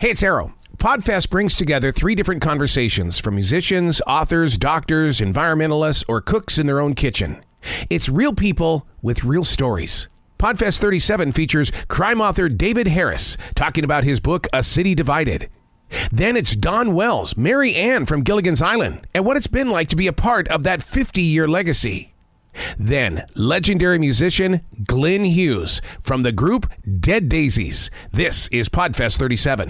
Hey, it's Arroe. Podfest brings together 3 different conversations from musicians, authors, doctors, environmentalists, or cooks in their own kitchen. It's real people with real stories. Podfest 37 features crime author David Harris talking about his book, A City Divided. Then it's Don Wells, Mary Ann from Gilligan's Island, and what it's been like to be a part of that 50-year legacy. Then, legendary musician Glenn Hughes from the group Dead Daisies. This is Podfest 37.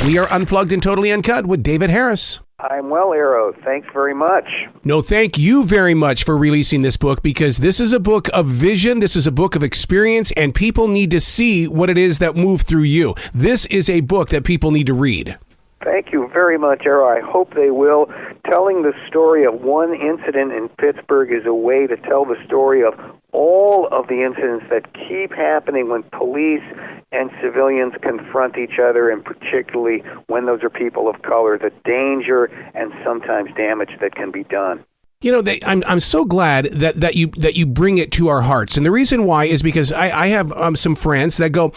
We are unplugged and totally uncut with David Harris. I'm well, Arroe. Thanks very much. No, thank you very much for releasing this book, because this is a book of vision, this is a book of experience, and people need to see what it is that moved through you. This is a book that people need to read. Thank you very much, Arroe. I hope they will. Telling the story of one incident in Pittsburgh is a way to tell the story of all of the incidents that keep happening when police and civilians confront each other, and particularly when those are people of color, the danger and sometimes damage that can be done. You know, I'm so glad that you bring it to our hearts. And the reason why is because I have some friends that go,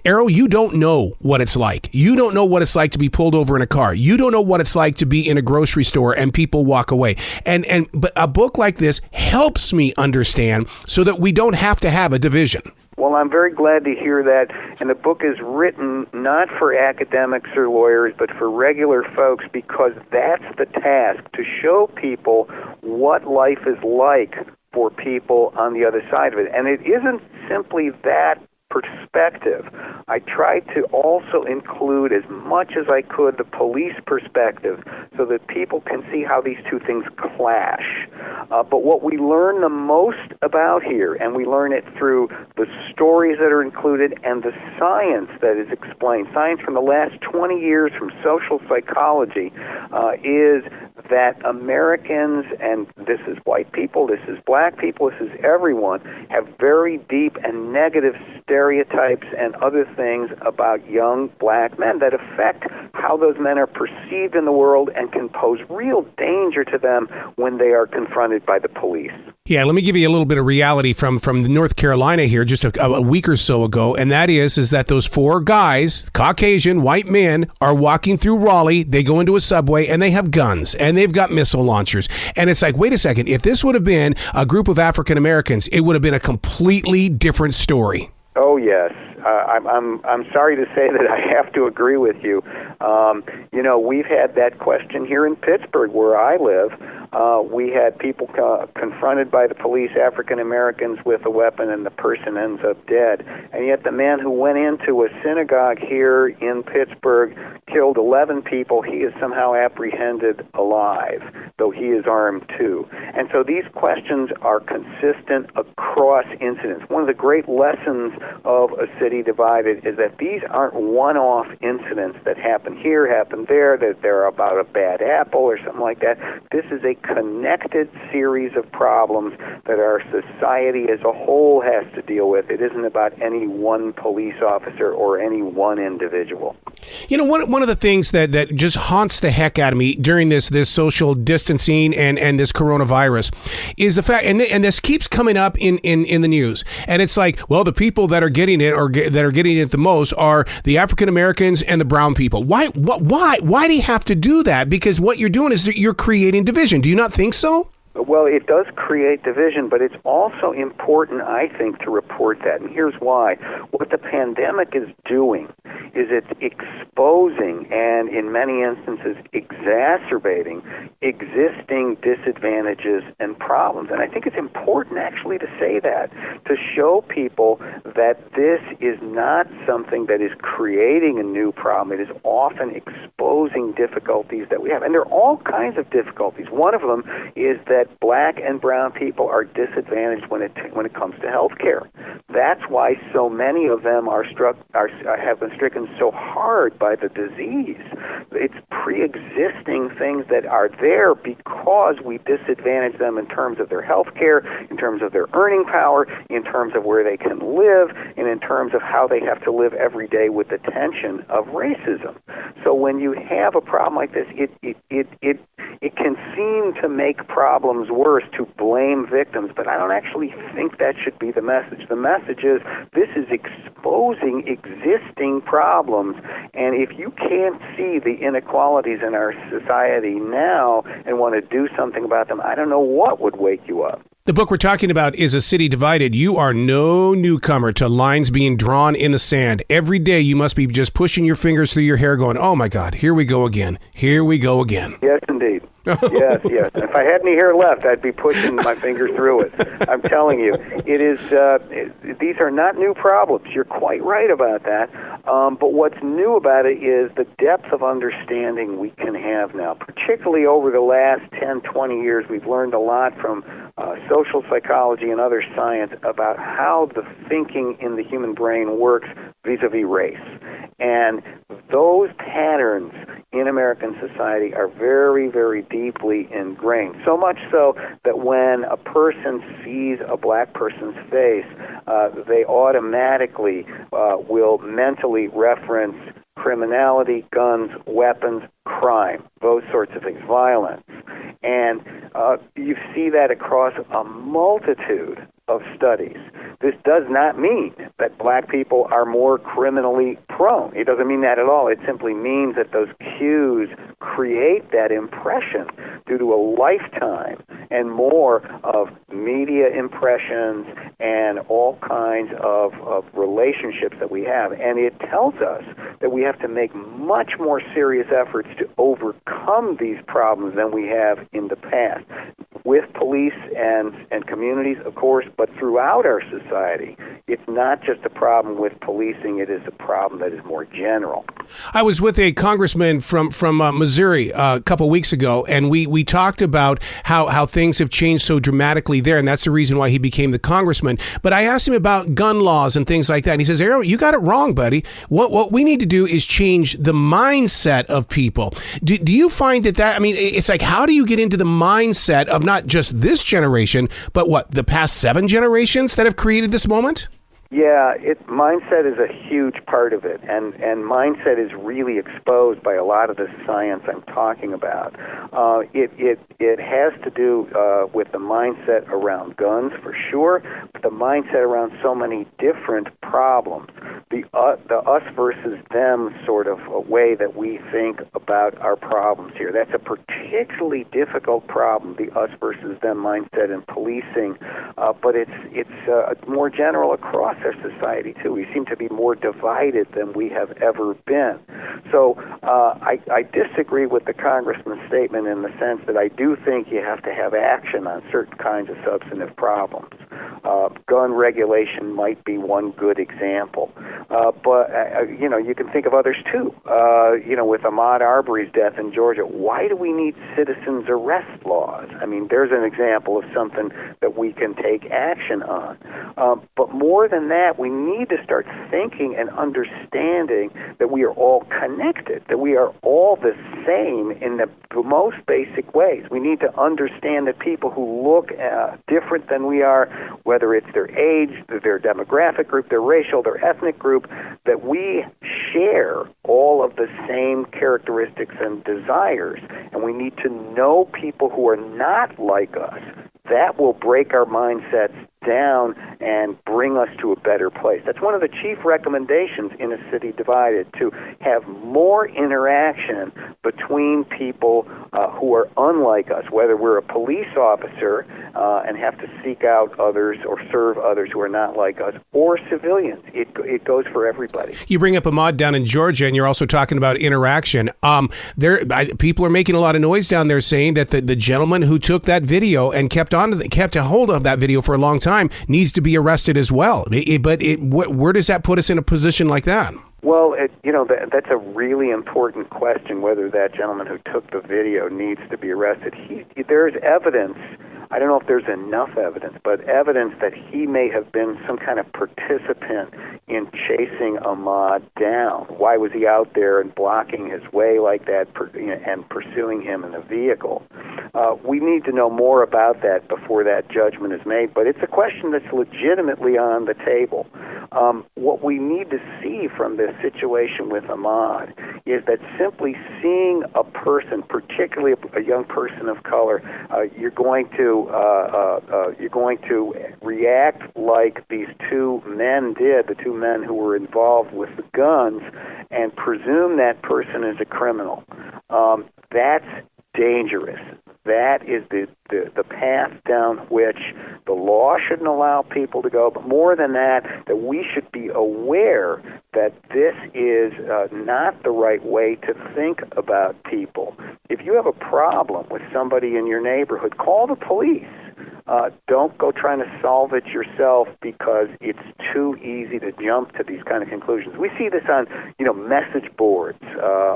Arroe, you don't know what it's like. You don't know what it's like to be pulled over in a car. You don't know what it's like to be in a grocery store and people walk away. But a book like this helps me understand so that we don't have to have a division. Well, I'm very glad to hear that, and the book is written not for academics or lawyers, but for regular folks, because that's the task, to show people what life is like for people on the other side of it. And it isn't simply that perspective. I tried to also include as much as I could the police perspective so that people can see how these two things clash. But what we learn the most about here, and we learn it through the stories that are included and the science that is explained, science from the last 20 years from social psychology, is that Americans, and this is white people, this is black people, this is everyone, have very deep and negative stereotypes and other things about young black men that affect how those men are perceived in the world and can pose real danger to them when they are confronted by the police. Yeah, let me give you a little bit of reality from North Carolina here just a week or so ago, and that is that those 4 guys, Caucasian, white men, are walking through Raleigh, they go into a subway, and they have guns, and they've got missile launchers. And it's like, wait a second, if this would have been a group of African Americans, it would have been a completely different story. Oh, yes. I'm sorry to say that I have to agree with you. We've had that question here in Pittsburgh, where I live. We had people confronted by the police, African Americans, with a weapon, and the person ends up dead. And yet the man who went into a synagogue here in Pittsburgh killed 11 people. He is somehow apprehended alive, though he is armed too. And so these questions are consistent across incidents. One of the great lessons of A City Divided is that these aren't one-off incidents that happen here, happen there, that they're about a bad apple or something like that. This is a connected series of problems that our society as a whole has to deal with. It isn't about any one police officer or any one individual. You know, one of the things that just haunts the heck out of me during this social distancing and this coronavirus is the fact, and this keeps coming up in the news, and it's like, well, the people that are getting it or that are getting it the most are the African Americans and the brown people. Why do you have to do that? Because what you're doing is you're creating division. Do you not think so? Well, it does create division, but it's also important, I think, to report that. And here's why. What the pandemic is doing is it's exposing and, in many instances, exacerbating existing disadvantages and problems. And I think it's important, actually, to say that, to show people that this is not something that is creating a new problem. It is often exposing difficulties that we have. And there are all kinds of difficulties. One of them is that black and brown people are disadvantaged when it comes to health care. That's why so many of them have been stricken so hard by the disease. It's pre-existing things that are there because we disadvantage them in terms of their health care, in terms of their earning power, in terms of where they can live, and in terms of how they have to live every day with the tension of racism. So when you have a problem like this, it can seem to make problems worse to blame victims, but I don't actually think that should be the message. The message is this is exposing existing problems, and if you can't see the inequalities in our society now and want to do something about them, I don't know what would wake you up. The book we're talking about is A City Divided. You are no newcomer to lines being drawn in the sand. Every day you must be just pushing your fingers through your hair going, oh my God, here we go again. Here we go again. Yes, indeed. Yes. If I had any hair left, I'd be pushing my fingers through it. I'm telling you, it is. These are not new problems. You're quite right about that. But what's new about it is the depth of understanding we can have now. Particularly over the last 10, 20 years, we've learned a lot from social psychology and other science about how the thinking in the human brain works vis-a-vis race. And those patterns in American society are very, very deeply ingrained. So much so that when a person sees a black person's face, they automatically will mentally reference criminality, guns, weapons, crime, those sorts of things, violence. And you see that across a multitude of studies. This does not mean that black people are more criminally prone. It doesn't mean that at all. It simply means that those cues create that impression due to a lifetime and more of media impressions and all kinds of relationships that we have. And it tells us that we have to make much more serious efforts to overcome these problems than we have in the past. With police and communities, of course, but throughout our society. It's not just a problem with policing, it is a problem that is more general. I was with a congressman from Missouri a couple weeks ago, and we talked about how things have changed so dramatically there, and that's the reason why he became the congressman. But I asked him about gun laws and things like that, and he says, Arroe, you got it wrong, buddy. What we need to do is change the mindset of people. Do you find that, I mean, it's like, how do you get into the mindset of not just this generation, but the past 7 generations that have created this moment? Yeah, mindset is a huge part of it, and mindset is really exposed by a lot of the science I'm talking about. It has to do with the mindset around guns, for sure, but the mindset around so many different problems. The us versus them sort of a way that we think about our problems here. That's a particularly difficult problem, the us versus them mindset in policing, but it's more general across our society, too. We seem to be more divided than we have ever been. So I disagree with the congressman's statement in the sense that I do think you have to have action on certain kinds of substantive problems. Gun regulation might be one good example. But you can think of others, too. With Ahmaud Arbery's death in Georgia, why do we need citizens arrest laws? I mean, there's an example of something that we can take action on. But more than that, we need to start thinking and understanding that we are all connected, that we are all the same in the most basic ways. We need to understand that people who look different than we are, whether it's their age, their demographic group, their racial, their ethnic group, that we share all of the same characteristics and desires, and we need to know people who are not like us. That will break our mindsets down and bring us to a better place. That's one of the chief recommendations in A City Divided, to have more interaction between people who are unlike us, whether we're a police officer and have to seek out others or serve others who are not like us, or civilians. It goes for everybody. You bring up Ahmaud down in Georgia, and you're also talking about interaction. People are making a lot of noise down there saying that the gentleman who took that video and kept a hold of that video for a long time needs to be arrested as well. Where does that put us in a position like that? Well, that's a really important question, whether that gentleman who took the video needs to be arrested. There's evidence, I don't know if there's enough evidence, but evidence that he may have been some kind of participant in chasing Ahmaud down. Why was he out there and blocking his way like that and pursuing him in a vehicle? We need to know more about that before that judgment is made, but it's a question that's legitimately on the table. What we need to see from this situation with Ahmaud is that simply seeing a person, particularly a young person of color, you're going to react like these two men did, the two men who were involved with the guns, and presume that person is a criminal. That's dangerous. That is the path down which the law shouldn't allow people to go. But more than that we should be aware that this is not the right way to think about people. If you have a problem with somebody in your neighborhood, call the police. Don't go trying to solve it yourself because it's too easy to jump to these kind of conclusions. We see this on, message boards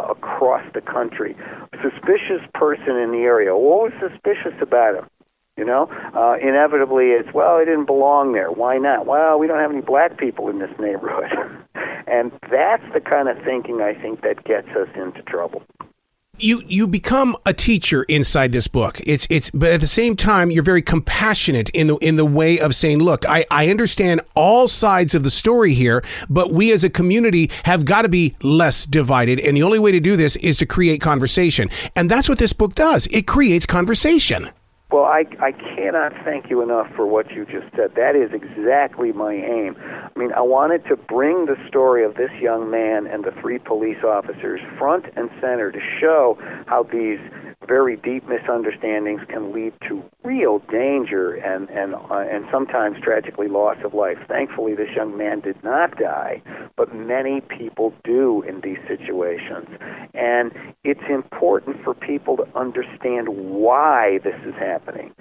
across the country. Suspicious person in the area. What was suspicious about him? Inevitably it's, well, he didn't belong there. Why not? Well, we don't have any black people in this neighborhood. And that's the kind of thinking, I think, that gets us into trouble. You become a teacher inside this book. But at the same time, you're very compassionate in the way of saying, look, I understand all sides of the story here, but we as a community have got to be less divided. And the only way to do this is to create conversation. And that's what this book does. It creates conversation. Well, I cannot thank you enough for what you just said. That is exactly my aim. I mean, I wanted to bring the story of this young man and the three police officers front and center to show how these very deep misunderstandings can lead to real danger and sometimes tragically loss of life. Thankfully, this young man did not die, but many people do in these situations. And it's important for people to understand why this is happening.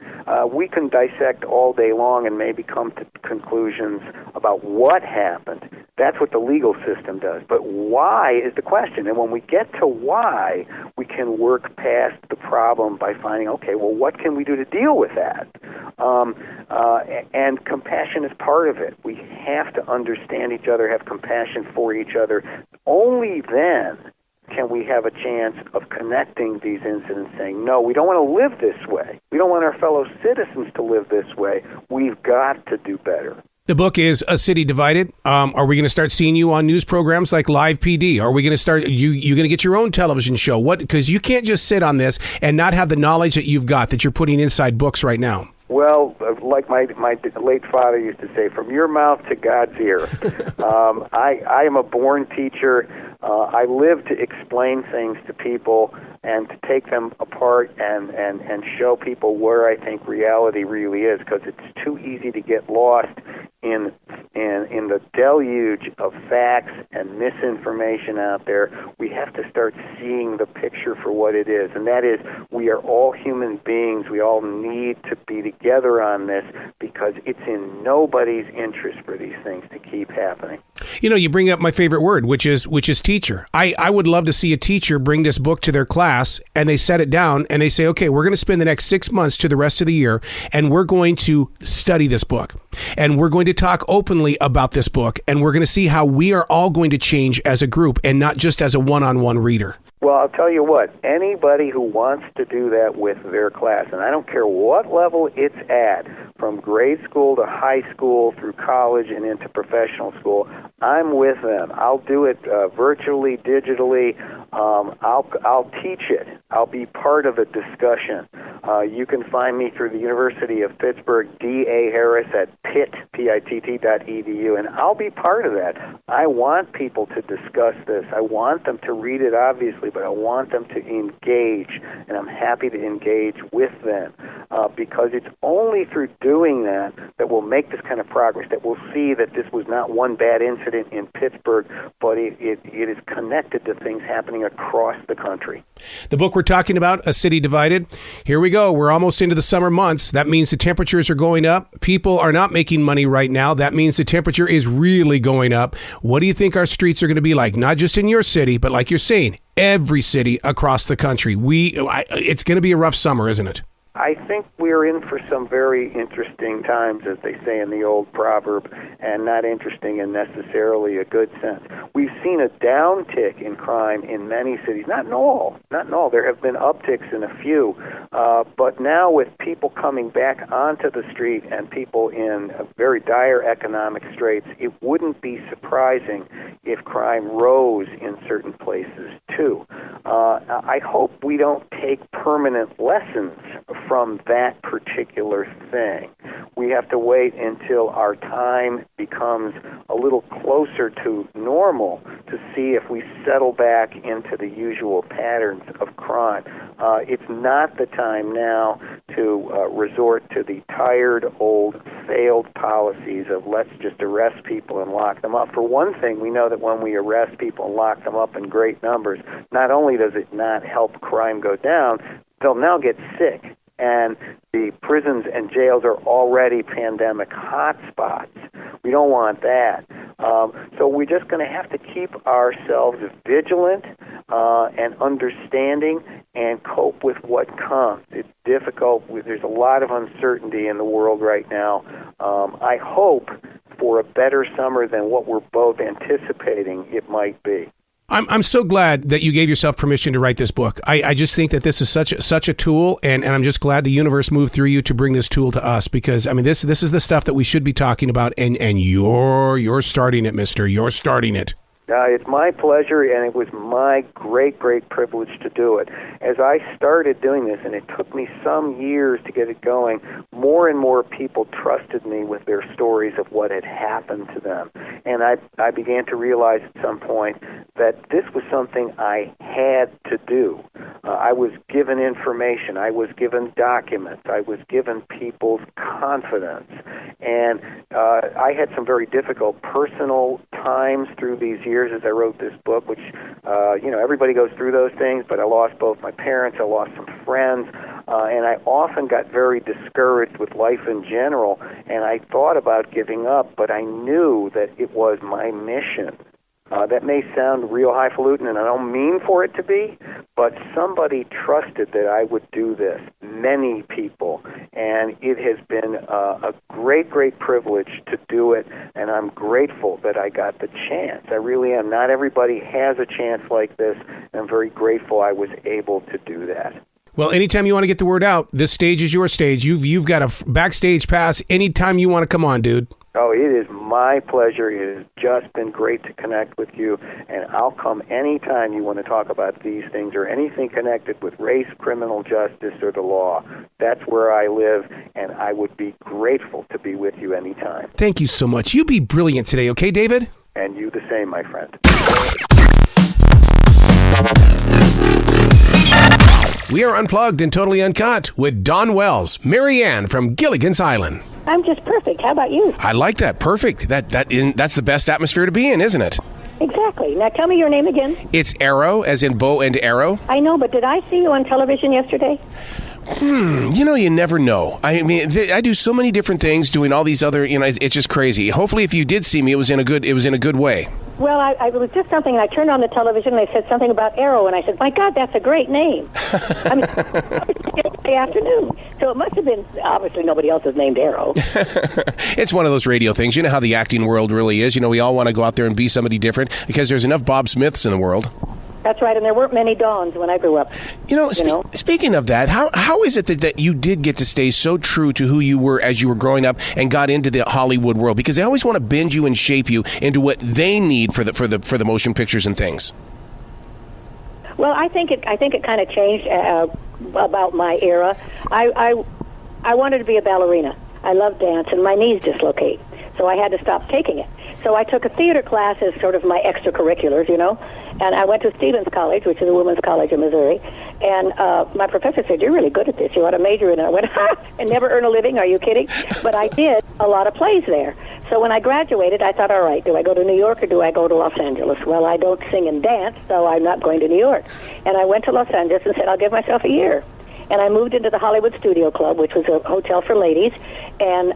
We can dissect all day long and maybe come to conclusions about what happened. That's what the legal system does. But why is the question. And when we get to why, we can work past the problem by finding, okay, well, what can we do to deal with that? And compassion is part of it. We have to understand each other, have compassion for each other. Only then can we have a chance of connecting these incidents, saying, no, we don't want to live this way. We don't want our fellow citizens to live this way. We've got to do better. The book is A City Divided. Are we going to start seeing you on news programs like Live PD? Are we going to start, you going to get your own television show? What? Because you can't just sit on this and not have the knowledge that you've got, that you're putting inside books right now. Well, like my late father used to say, from your mouth to God's ear. I am a born teacher. I live to explain things to people and to take them apart and show people where I think reality really is, because it's too easy to get lost in the deluge of facts and misinformation out there. We have to start seeing the picture for what it is, and that is, we are all human beings. We all need to be together on this, because it's in nobody's interest for these things to keep happening. You bring up my favorite word, which is teacher. I would love to see a teacher bring this book to their class, and they set it down and they say, okay, we're going to spend the next 6 months to the rest of the year, and we're going to study this book, and we're going to talk openly about this book, and we're going to see how we are all going to change as a group and not just as a one-on-one reader. Well, I'll tell you what, anybody who wants to do that with their class, and I don't care what level it's at, from grade school to high school through college and into professional school, I'm with them. I'll do it virtually, digitally. I'll teach it. I'll be part of the discussion. You can find me through the University of Pittsburgh, D.A. Harris at pitt.edu, and I'll be part of that. I want people to discuss this. I want them to read it, obviously, but I want them to engage, and I'm happy to engage with them, because it's only through doing that that we'll make this kind of progress, that we'll see that this was not one bad incident in Pittsburgh, but it is connected to things happening across the country. The book we're talking about, A City Divided. Here we go. We're almost into the summer months. That means the temperatures are going up. People are not making money right now. That means the temperature is really going up. What do you think our streets are going to be like? Not just in your city, but like you're saying, every city across the country. It's going to be a rough summer, isn't it? I think we're in for some very interesting times, as they say in the old proverb, and not interesting in necessarily a good sense. We've seen a downtick in crime in many cities, not in all. There have been upticks in a few, but now with people coming back onto the street and people in very dire economic straits, it wouldn't be surprising if crime rose in certain places too. I hope we don't take permanent lessons from that particular thing. We have to wait until our time becomes a little closer to normal to see if we settle back into the usual patterns of crime. It's not the time now to resort to the tired, old, failed policies of let's just arrest people and lock them up. For one thing, we know that when we arrest people and lock them up in great numbers, not only does it not help crime go down, they'll now get sick. And the prisons and jails are already pandemic hotspots. We don't want that. So we're just going to have to keep ourselves vigilant and understanding and cope with what comes. It's difficult. There's a lot of uncertainty in the world right now. I hope for a better summer than what we're both anticipating it might be. I'm so glad that you gave yourself permission to write this book. I just think that this is such a tool, and I'm just glad the universe moved through you to bring this tool to us, because I mean this is the stuff that we should be talking about, and you're starting it, mister. You're starting it. It's my pleasure, and it was my great privilege to do it. As I started doing this, and it took me some years to get it going, more and more people trusted me with their stories of what had happened to them. And I began to realize at some point that this was something I had to do. I was given information. I was given documents. I was given people's confidence. And I had some very difficult personal times through these years as I wrote this book, which, everybody goes through those things, but I lost both my parents, I lost some friends, and I often got very discouraged with life in general, and I thought about giving up, but I knew that it was my mission. That may sound real highfalutin, and I don't mean for it to be, but somebody trusted that I would do this. Many people. And it has been a great privilege to do it, and I'm grateful that I got the chance. I really am. Not everybody has a chance like this, and I'm very grateful I was able to do that. Well, anytime you want to get the word out, this stage is your stage. You've got a backstage pass anytime you want to come on, dude. Oh, it is my pleasure. It has just been great to connect with you, and I'll come anytime you want to talk about these things or anything connected with race, criminal justice, or the law. That's where I live, and I would be grateful to be with you anytime. Thank you so much. You be brilliant today, okay, David? And you the same, my friend. We are unplugged and totally uncut with Dawn Wells, Marianne from Gilligan's Island. I'm just perfect. How about you? I like that. Perfect. That's the best atmosphere to be in, isn't it? Exactly. Now tell me your name again. It's Arroe, as in bow and arrow. I know, but did I see you on television yesterday? You never know. I mean, I do so many different things, doing all these other. It's just crazy. Hopefully, if you did see me, it was in a good way. Well, I was just something. I turned on the television and they said something about Arroe, and I said, "My God, that's a great name." I mean, yesterday afternoon, so it must have been. Obviously, nobody else is named Arroe. It's one of those radio things. You know how the acting world really is. We all want to go out there and be somebody different because there's enough Bob Smiths in the world. That's right, and there weren't many Dawns when I grew up. Speaking of that, how is it that you did get to stay so true to who you were as you were growing up and got into the Hollywood world? Because they always want to bend you and shape you into what they need for the motion pictures and things. Well, I think it kind of changed about my era. I wanted to be a ballerina. I love dance, and my knees dislocate, so I had to stop taking it. So I took a theater class as sort of my extracurriculars, and I went to Stevens College, which is a women's college in Missouri, and my professor said, "You're really good at this. You ought to major in it." I went, "Ha! And never earn a living? Are you kidding?" But I did a lot of plays there. So when I graduated, I thought, all right, do I go to New York or do I go to Los Angeles? Well, I don't sing and dance, so I'm not going to New York. And I went to Los Angeles and said, I'll give myself a year. And I moved into the Hollywood Studio Club, which was a hotel for ladies, and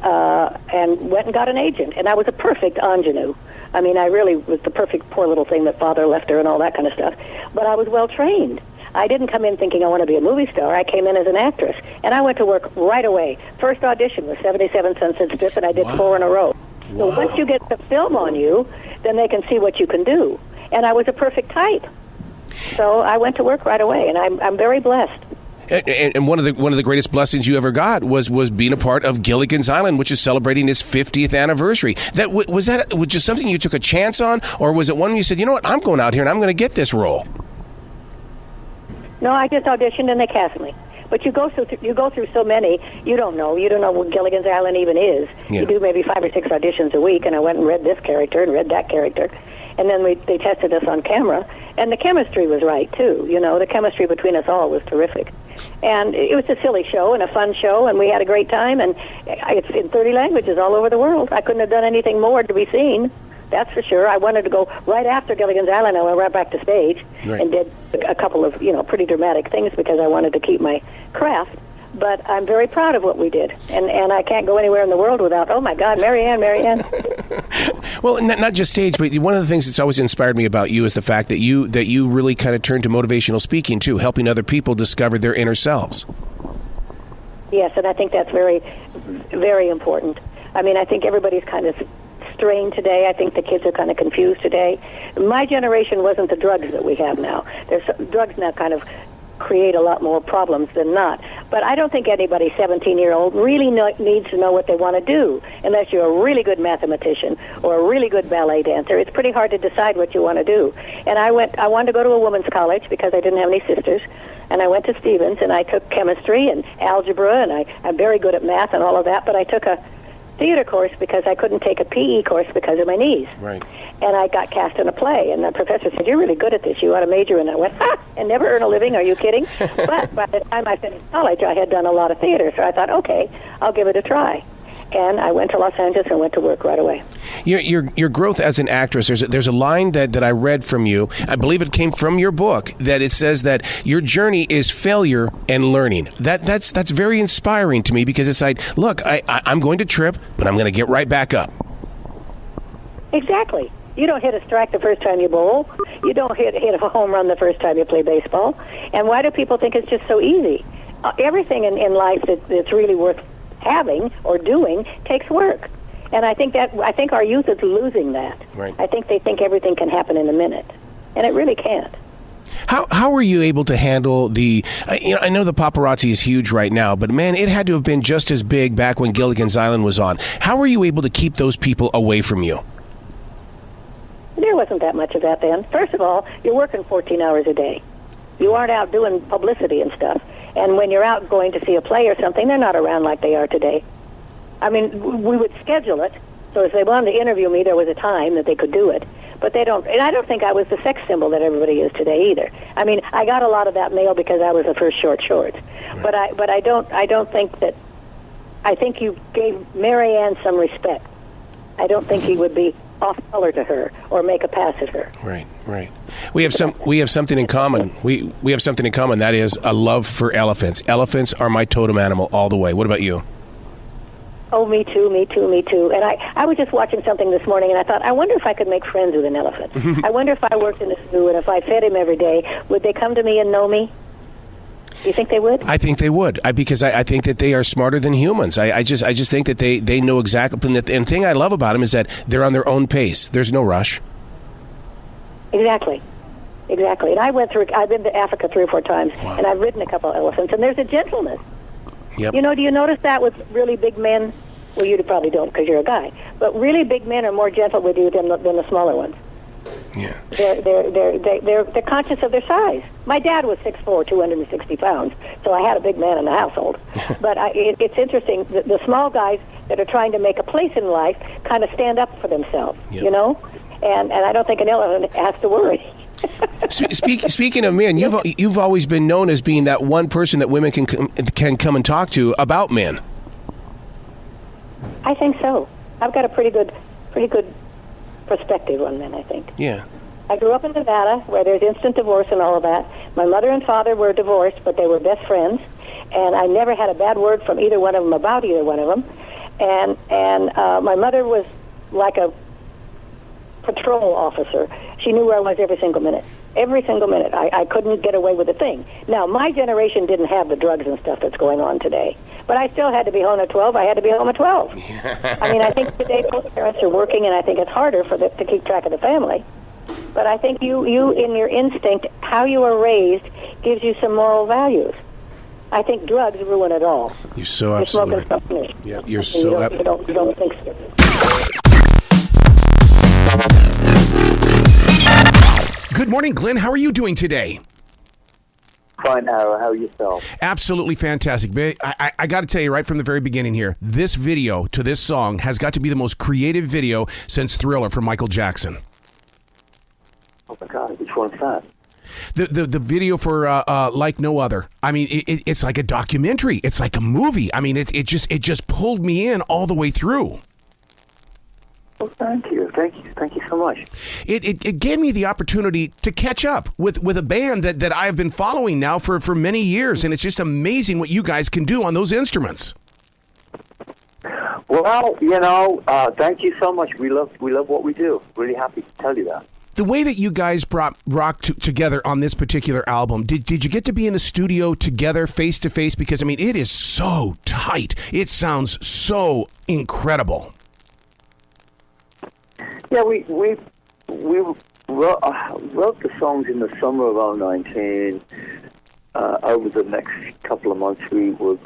went and got an agent. And I was a perfect ingenue. I mean, I really was the perfect poor little thing that father left her and all that kind of stuff. But I was well trained. I didn't come in thinking I want to be a movie star. I came in as an actress, and I went to work right away. First audition was 77 Sunset Strip, and I did 4 in a row. So once you get the film on you, then they can see what you can do. And I was a perfect type. So I went to work right away, and I'm very blessed. And one of the greatest blessings you ever got was being a part of Gilligan's Island, which is celebrating its 50th anniversary. Was that just something you took a chance on, or was it one you said, you know what, I'm going out here and I'm going to get this role? No, I just auditioned and they cast me. But you go through so many, you don't know what Gilligan's Island even is. Yeah. You do maybe 5 or 6 auditions a week, and I went and read this character and read that character. And then they tested us on camera, and the chemistry was right, too. The chemistry between us all was terrific. And it was a silly show and a fun show, and we had a great time, and it's in 30 languages all over the world. I couldn't have done anything more to be seen, that's for sure. I wanted to go right after Gilligan's Island. I went right back to stage and did a couple of, pretty dramatic things because I wanted to keep my craft. But I'm very proud of what we did, and I can't go anywhere in the world without, oh my God, Marianne. Well, not just stage, but one of the things that's always inspired me about you is the fact that you really kind of turned to motivational speaking too, helping other people discover their inner selves. Yes, and I think that's very, very important. I mean, I think everybody's kind of strained today. I think the kids are kind of confused today. My generation wasn't the drugs that we have now. Drugs now kind of create a lot more problems than not. But I don't think anybody 17-year-old really needs to know what they want to do unless you're a really good mathematician or a really good ballet dancer. It's pretty hard to decide what you want to do. And I wanted to go to a women's college because I didn't have any sisters. And I went to Stevens, and I took chemistry and algebra, and I'm very good at math and all of that, but I took a theater course because I couldn't take a PE course because of my knees. Right. And I got cast in a play, and the professor said, "You're really good at this. You ought to major in it." I went, and never earn a living. Are you kidding? But by the time I finished college, I had done a lot of theater, so I thought, okay, I'll give it a try. And I went to Los Angeles and went to work right away. Your growth as an actress, there's a line that I read from you, I believe it came from your book, that it says that your journey is failure and learning. That's very inspiring to me because it's like, look, I'm going to trip, but I'm going to get right back up. Exactly. You don't hit a strike the first time you bowl. You don't hit a home run the first time you play baseball. And why do people think it's just so easy? Everything in life that's really worth having or doing takes work. And I think our youth is losing that. Right. I think they think everything can happen in a minute. And it really can't. How were you able to handle I know the paparazzi is huge right now, but man, it had to have been just as big back when Gilligan's Island was on. How were you able to keep those people away from you? There wasn't that much of that then. First of all, you're working 14 hours a day. You aren't out doing publicity and stuff. And when you're out going to see a play or something, they're not around like they are today. I mean, we would schedule it. So if they wanted to interview me, there was a time that they could do it. But they don't. And I don't think I was the sex symbol that everybody is today either. I mean, I got a lot of that mail because I was the first shorts. Right. But I don't think that. I think you gave Marianne some respect. I don't think he would be off color to her or make a pass at her. Right. We have something in common. We have something in common. That is a love for elephants. Elephants are my totem animal all the way. What about you? Oh, me too. And I was just watching something this morning, and I thought, I wonder if I could make friends with an elephant. I wonder if I worked in a zoo, and if I fed him every day, would they come to me and know me? Do you think they would? I think they would, because I think that they are smarter than humans. I just think that they know exactly. And the thing I love about them is that they're on their own pace. There's no rush. Exactly. And I've been to Africa 3 or 4 times, wow. And I've ridden a couple of elephants, and there's a gentleness. Yep. Do you notice that with really big men? Well, you probably don't because you're a guy. But really big men are more gentle with you than the smaller ones. Yeah. They're conscious of their size. My dad was 6'4", 260 pounds, so I had a big man in the household. But it's interesting, the small guys that are trying to make a place in life kind of stand up for themselves, yep. And I don't think an elephant has to worry. Speaking of men, you've always been known as being that one person that women can come and talk to about men. I think so. I've got a pretty good perspective on men, I think. Yeah. I grew up in Nevada, where there's instant divorce and all of that. My mother and father were divorced, but they were best friends, and I never had a bad word from either one of them about either one of them. And my mother was like a patrol officer. She knew where I was every single minute. Every single minute. I couldn't get away with a thing. Now, my generation didn't have the drugs and stuff that's going on today. But I still had to be home at 12. I had to be home at 12. I mean, I think today both parents are working, and I think it's harder for them to keep track of the family. But I think you in your instinct, how you are raised, gives you some moral values. I think drugs ruin it all. You're so absolutely right. Smoking something. Yeah, you're so absolutely. You don't think so. Good morning, Glenn. How are you doing today? Fine, Arroe. How are yourself? Absolutely fantastic. I got to tell you right from the very beginning here, this video to this song has got to be the most creative video since Thriller from Michael Jackson. Oh, my God. Which one's that? The video for Like No Other. I mean, it's like a documentary. It's like a movie. I mean, it just pulled me in all the way through. Well, thank you so much. It gave me the opportunity to catch up with a band that I have been following now for many years, and it's just amazing what you guys can do on those instruments. Well, thank you so much. We love what we do. Really happy to tell you that. The way that you guys brought rock together on this particular album, did you get to be in the studio together face to face? Because I mean, it is so tight. It sounds so incredible. Yeah, we wrote the songs in the summer of 2019. Over the next couple of months, we were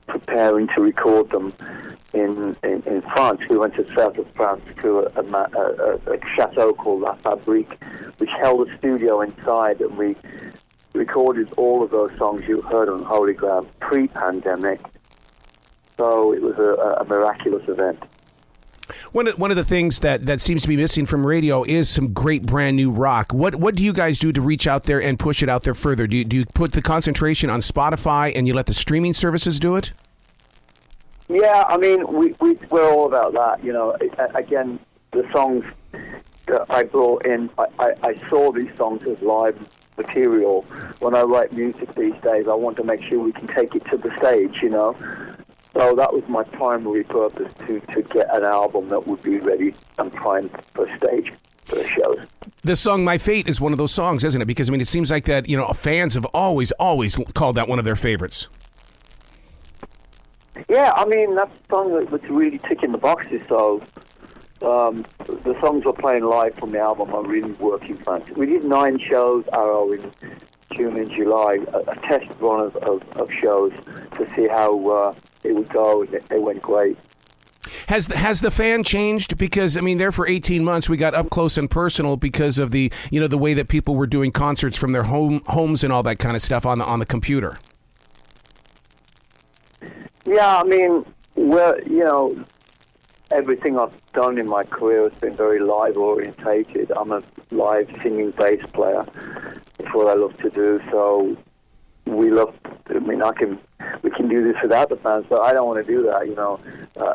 preparing to record them in France. We went to the south of France to a chateau called La Fabrique, which held a studio inside, and we recorded all of those songs you heard on Holy Ground pre-pandemic. So it was a miraculous event. One of the things that seems to be missing from radio is some great brand new rock. What do you guys do to reach out there and push it out there further? Do you put the concentration on Spotify and you let the streaming services do it? Yeah, I mean, we're all about that. Again, the songs that I brought in, I saw these songs as live material. When I write music these days, I want to make sure we can take it to the stage, So that was my primary purpose, to get an album that would be ready and primed for stage, for the shows. The song My Fate is one of those songs, isn't it? Because, I mean, it seems like that, fans have always called that one of their favorites. Yeah, I mean, that's a song that's really ticking the boxes, so the songs we're playing live from the album are really working fans. We did 9 shows, Arroe, in June and July, a test run of shows to see how it would go, and they went great. Has the fan changed? Because, I mean, there for 18 months, we got up close and personal because of the way that people were doing concerts from their homes and all that kind of stuff on the computer. Yeah, I mean, everything I've done in my career has been very live orientated. I'm a live singing bass player. It's what I love to do. So we can do this without the fans, but I don't want to do that.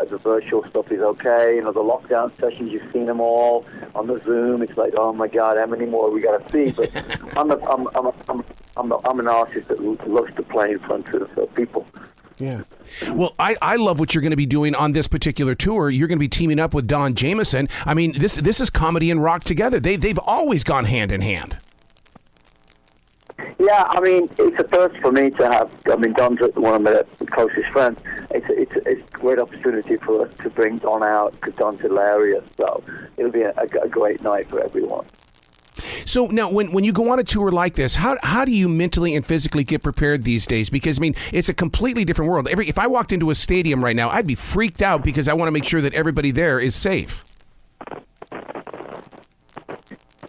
The virtual stuff is okay. The lockdown sessions, you've seen them all on the Zoom. It's like, oh my God, how many more we got to see? But I'm an artist that loves to play in front of people. Yeah. Well, I love what you're going to be doing on this particular tour. You're going to be teaming up with Don Jamieson. I mean, this is comedy and rock together. They've always gone hand in hand. Yeah, I mean, it's a first for me to have. I mean, Don's one of my closest friends. It's a great opportunity for us to bring Don out because Don's hilarious. So it'll be a great night for everyone. So now, when you go on a tour like this, how do you mentally and physically get prepared these days? Because, I mean, it's a completely different world. If I walked into a stadium right now, I'd be freaked out because I want to make sure that everybody there is safe.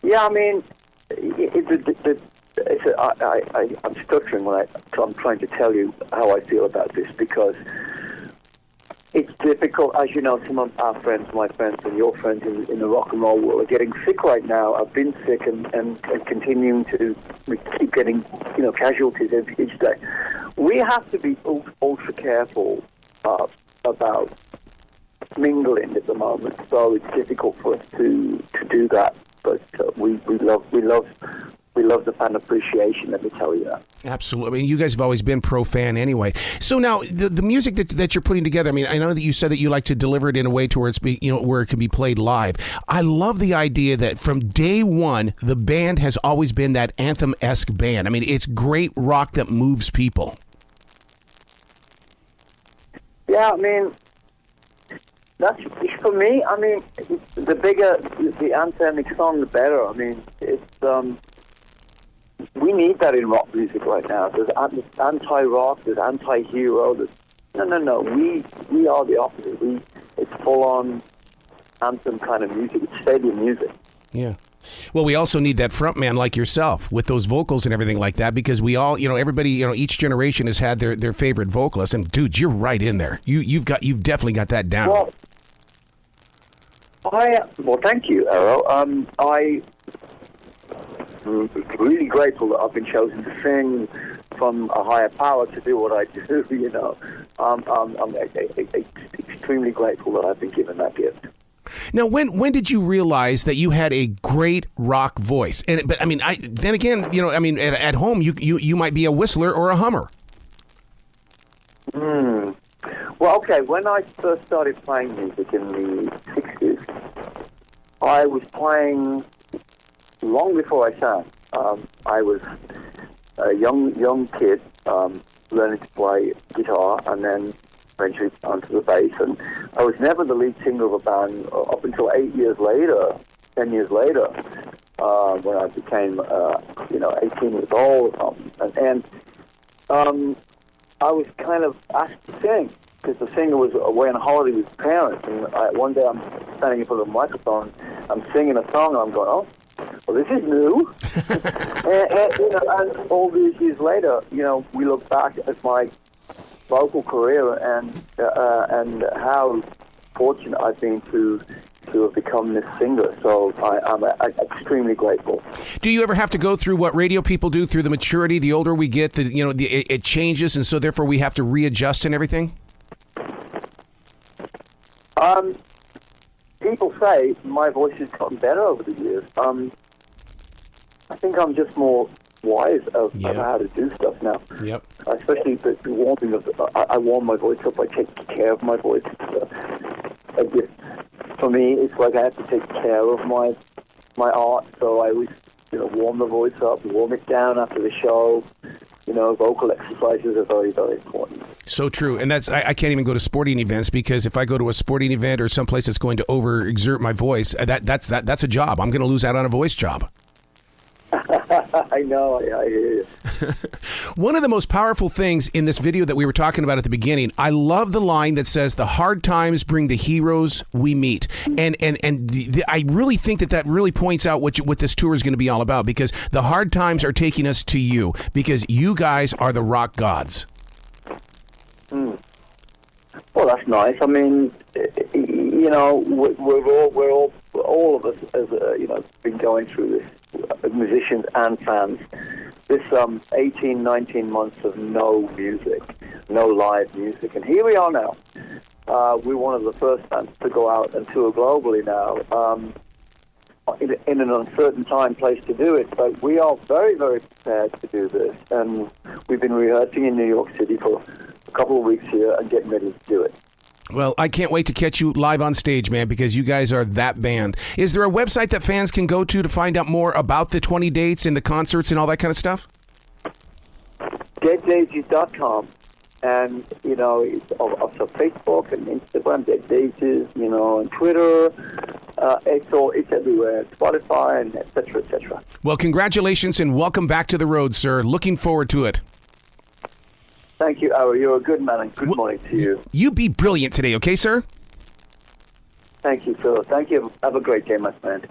Yeah, I mean, I'm stuttering when I'm trying to tell you how I feel about this because it's difficult. As you know, some of our friends, my friends, and your friends in the rock and roll world are getting sick right now. I've been sick and continuing to keep getting casualties each day. We have to be ultra careful about mingling at the moment, so it's difficult for us to do that. But we love we love the fan appreciation, let me tell you that. Absolutely. I mean, you guys have always been pro fan anyway. So now the music that you're putting together, I mean, I know that you said that you like to deliver it in a way to where it's where it can be played live. I love the idea that from day one, the band has always been that anthem-esque band. I mean, it's great rock that moves people. Yeah, I mean, that's for me. I mean, the bigger the anthemic song, the better. I mean, it's we need that in rock music right now. There's anti-rock, there's anti-hero. No. We are the opposite. It's full-on anthem kind of music. It's stadium music. Yeah. Well, we also need that front man like yourself with those vocals and everything like that, because we all, everybody, each generation has had their favorite vocalist, and dude, you're right in there. You've definitely got that down. Well, thank you, Arroe. I'm really grateful that I've been chosen to sing from a higher power to do what I do. I'm extremely grateful that I've been given that gift. Now, when did you realize that you had a great rock voice? But I mean, then again, at home you might be a whistler or a hummer. Well, okay. When I first started playing music in the '60s, I was playing long before I sang. I was a young kid learning to play guitar, and then eventually onto the bass, and I was never the lead singer of a band up until 10 years later, when I became, 18 years old, and I was kind of asked to sing, because the singer was away on holiday with his parents, and one day I'm standing in front of a microphone, I'm singing a song, and I'm going, oh, well, this is new. and all these years later, we look back at my vocal career and how fortunate I've been to have become this singer. So I'm extremely grateful. Do you ever have to go through what radio people do, through the maturity? The older we get, it changes, and so therefore we have to readjust and everything? People say my voice has gotten better over the years. I think I'm just more wise of how to do stuff now. Yep. Especially the warming of I warm my voice up. I take care of my voice. For me, it's like I have to take care of my art. So I always warm the voice up, warm it down after the show. Vocal exercises are very, very important. So true. And that's I can't even go to sporting events, because if I go to a sporting event or someplace that's going to overexert my voice, that's a job. I'm going to lose out on a voice job. I know, I hear you. One of the most powerful things in this video that we were talking about at the beginning, I love the line that says, "The hard times bring the heroes we meet." And I really think that really points out what this tour is going to be all about, because the hard times are taking us to you, because you guys are the rock gods. Well, that's nice. I mean, we're all of us, as been going through this, musicians and fans, this 18, 19 months of no music, no live music, and here we are now. We're one of the first bands to go out and tour globally now, in an uncertain place to do it, but we are very, very prepared to do this, and we've been rehearsing in New York City for a couple of weeks here and getting ready to do it. Well, I can't wait to catch you live on stage, man, because you guys are that band. Is there a website that fans can go to find out more about the 20 dates and the concerts and all that kind of stuff? DeadDaisies.com. And, it's also Facebook and Instagram, Dead Daisies, and Twitter. It's everywhere. Spotify, and et cetera, et cetera. Well, congratulations and welcome back to the road, sir. Looking forward to it. Thank you, Arroe. You're a good man, and good morning to you. You be brilliant today, okay, sir? Thank you, Phil. Thank you. Have a great day, my friend.